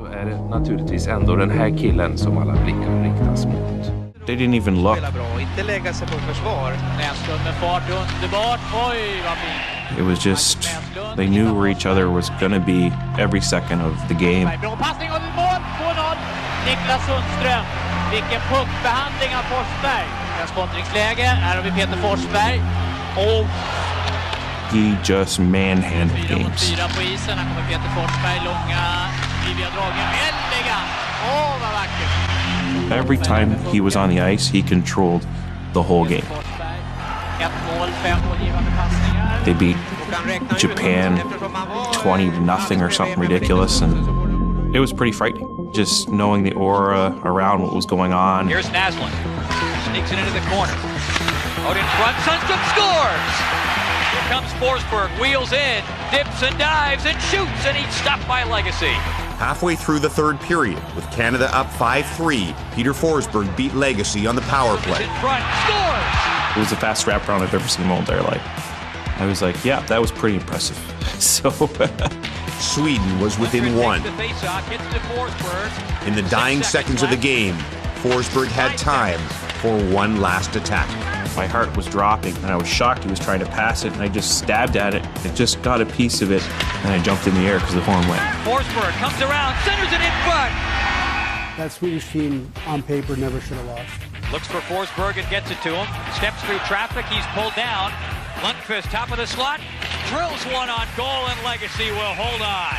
så är det naturligtvis ändå den här killen som alla blickar riktas mot. They didn't even look. Inte lägga sig på försvar. Näslund med fart, underbart. Oj, vad fint. It was just, they knew where each other was going to be every second of the game. Bra passning och mål, 2-0. Niklas Sundström. Vilken puckbehandling av Forsberg. Kontringsläge, här har vi Peter Forsberg. Och He just manhandled games. 4 på isen, här kommer Peter Forsberg. Långa, livliga dragen. Väldiga! Åh, vad vackert! Every time he was on the ice, he controlled the whole game. Ett mål, 5 målgivande passningar. They beat Japan 20-0 or something ridiculous, and it was pretty frightening. Just knowing the aura around what was going on. Here's Naslund. Sneaks it into the corner. Out in front, Sundström scores! Here comes Forsberg, wheels in, dips and dives and shoots, and he's stopped by Legacy. Halfway through the third period, with Canada up 5-3, Peter Forsberg beat Legacy on the power play. In front, scores! It was the fastest wraparound I've ever seen in my entire life. I was like, yeah, that was pretty impressive. So Sweden was within one. In the dying seconds of the game, Forsberg had time for one last attack. My heart was dropping, and I was shocked he was trying to pass it, and I just stabbed at it. I just got a piece of it, and I jumped in the air because the horn went. Forsberg comes around, centers it in front. That Swedish team, on paper, never should have lost. Looks for Forsberg and gets it to him. Steps through traffic, he's pulled down. Lundqvist, top of the slot, drills one on goal, and Legacy will hold on.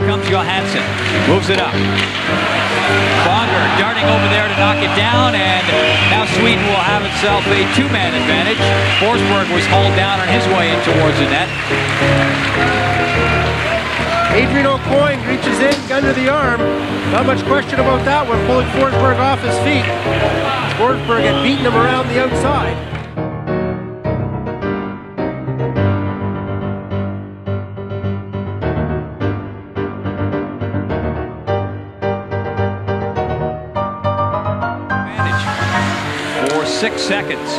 Comes Johansson, moves it up. Fonger darting over there to knock it down, and now Sweden will have itself a two-man advantage. Forsberg was hauled down on his way in towards the net. Adrian Aucoin reaches in, gun to the arm. Not much question about that one, pulling Forsberg off his feet. Forsberg had beaten him around the outside. For 6 seconds.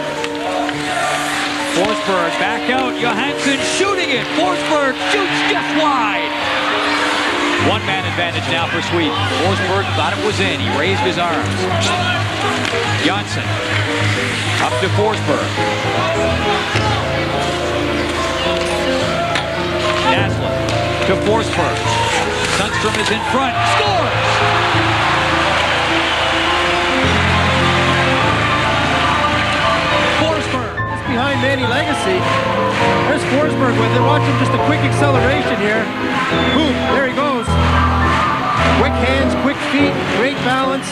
Forsberg back out. Johansson shooting it. Forsberg shoots just wide. One-man advantage now for Sweden. Forsberg thought it was in. He raised his arms. Johnson. Up to Forsberg. Naslund to Forsberg. Sundstrom is in front. Scores! Forsberg. It's behind Manny Legacy. There's Forsberg with it. Watch him, just a quick acceleration here. Boom, there he goes. Quick hands, quick feet, great balance.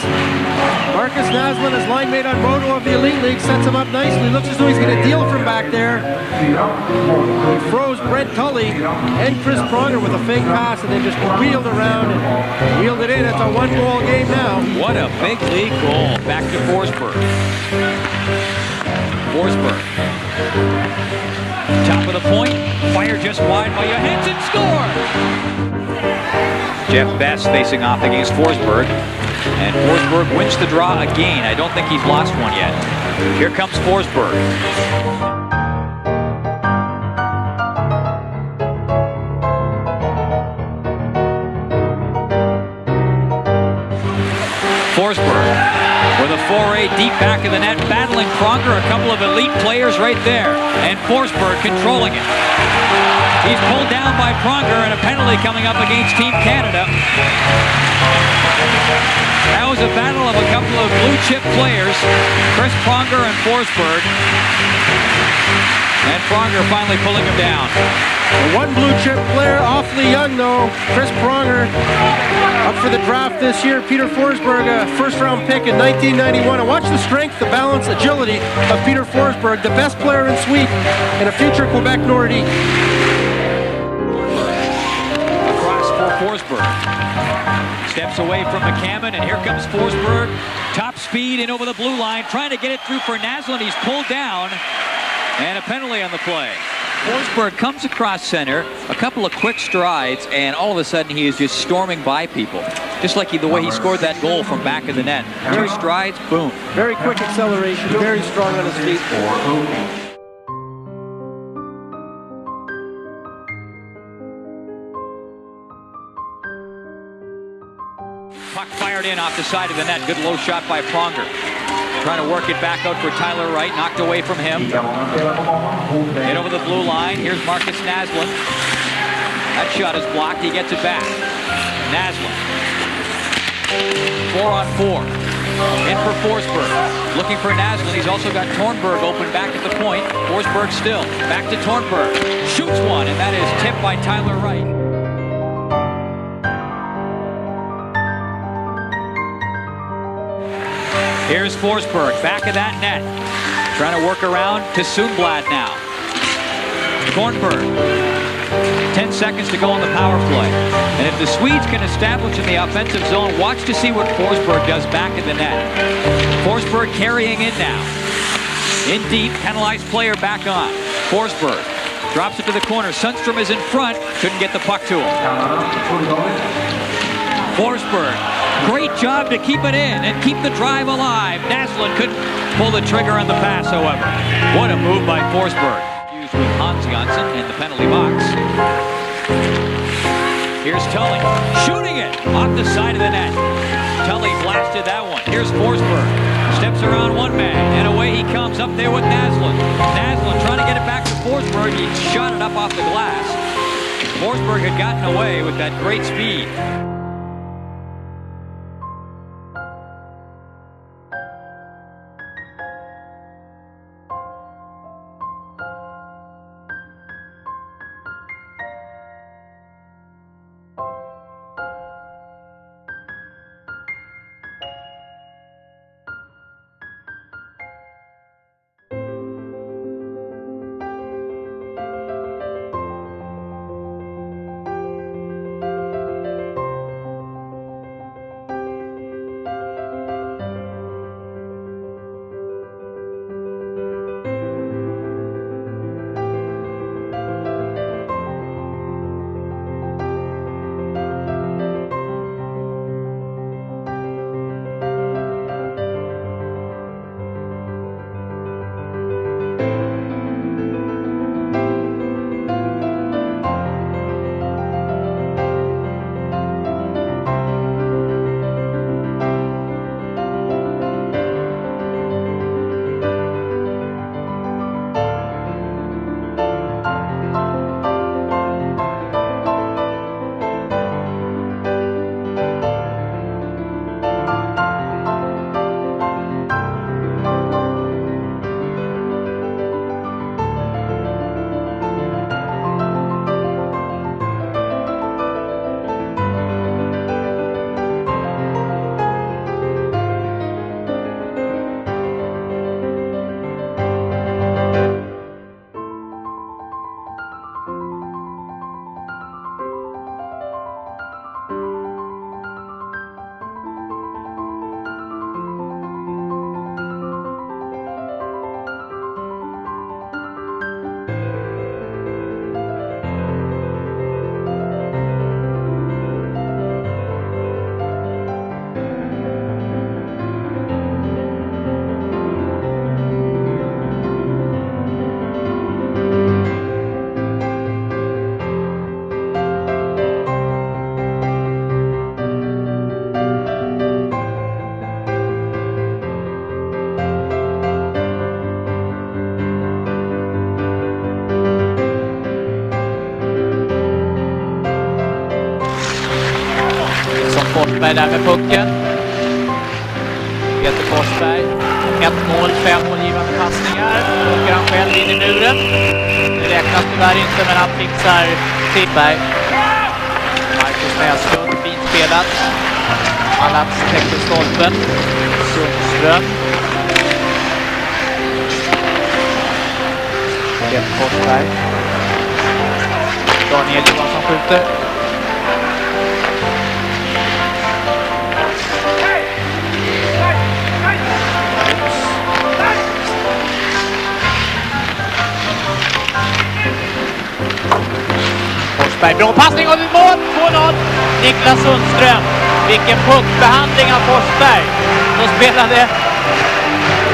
Marcus Naslund, his line mate on Moto of the Elite League, sets him up nicely. Looks as though he's going to deal from back there. He froze Brent Tully and Chris Pronger with a fake pass and then just wheeled around and wheeled it in. It's a one-goal game now. What a big league goal. Back to Forsberg. Forsberg. Top of the point. Fire just wide by Johansson. Score! Jeff Best facing off against Forsberg. And Forsberg wins the draw again. I don't think he's lost one yet. Here comes Forsberg. Forsberg with a foray deep back of the net, battling Pronger, a couple of elite players right there. And Forsberg controlling it. He's pulled down by Pronger, and a penalty coming up against Team Canada. That was a battle of a couple of blue chip players, Chris Pronger and Forsberg. And Pronger finally pulling him down. One blue chip player, awfully young though, Chris Pronger, up for the draft this year. Peter Forsberg, a first-round pick in 1991. And watch the strength, the balance, agility of Peter Forsberg, the best player in Sweden and a future Quebec Nordique. Across for Forsberg. Steps away from McCammon, and here comes Forsberg. Top speed in over the blue line, trying to get it through for Naslund. He's pulled down, and a penalty on the play. Forsberg comes across center, a couple of quick strides, and all of a sudden he is just storming by people. Just like the way he scored that goal from back of the net. 2 strides, boom. Very quick acceleration, very strong on his feet. Puck fired in off the side of the net. Good low shot by Pronger. Trying to work it back out for Tyler Wright. Knocked away from him. Hit over the blue line. Here's Marcus Naslund. That shot is blocked. He gets it back. Naslund. 4-on-4. In for Forsberg. Looking for Naslund. He's also got Tornberg open back at the point. Forsberg still. Back to Tornberg. Shoots one, and that is tipped by Tyler Wright. Here's Forsberg, back of that net. Trying to work around to Sundblad now. Tornberg. 10 seconds to go on the power play. And if the Swedes can establish in the offensive zone, watch to see what Forsberg does back of the net. Forsberg carrying it now. In deep, penalized player back on. Forsberg drops it to the corner. Sundstrom is in front. Couldn't get the puck to him. Forsberg. Great job to keep it in and keep the drive alive. Naslund couldn't pull the trigger on the pass, however. What a move by Forsberg. Used with Hans Janssen in the penalty box. Here's Tully shooting it off the side of the net. Tully blasted that one. Here's Forsberg. Steps around one man, and away he comes up there with Naslund. Naslund trying to get it back to Forsberg. He shot it up off the glass. Forsberg had gotten away with that great speed. Forsberg där med pucken. Peter Forsberg. 1 mål, 5 målgivande passningar. Åker han själv in i muren. Det räknas tyvärr inte, men han fixar Forsberg. Marcus Näslund, fint spelat. Malats täcker stolpen. Sundström. Peter Forsberg. Daniel Johansson skjuter. Forsberg, bra passning och ett mål! 2-0! Niklas Sundström. Vilken puckbehandling av Forsberg. De spelade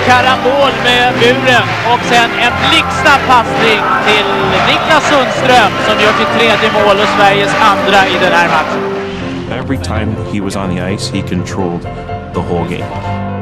karambol med muren och sen en blixtsnabb passning till Niklas Sundström som gör sitt 3:e mål och Sveriges andra i den här matchen. Every time he was on the ice, he controlled the whole game.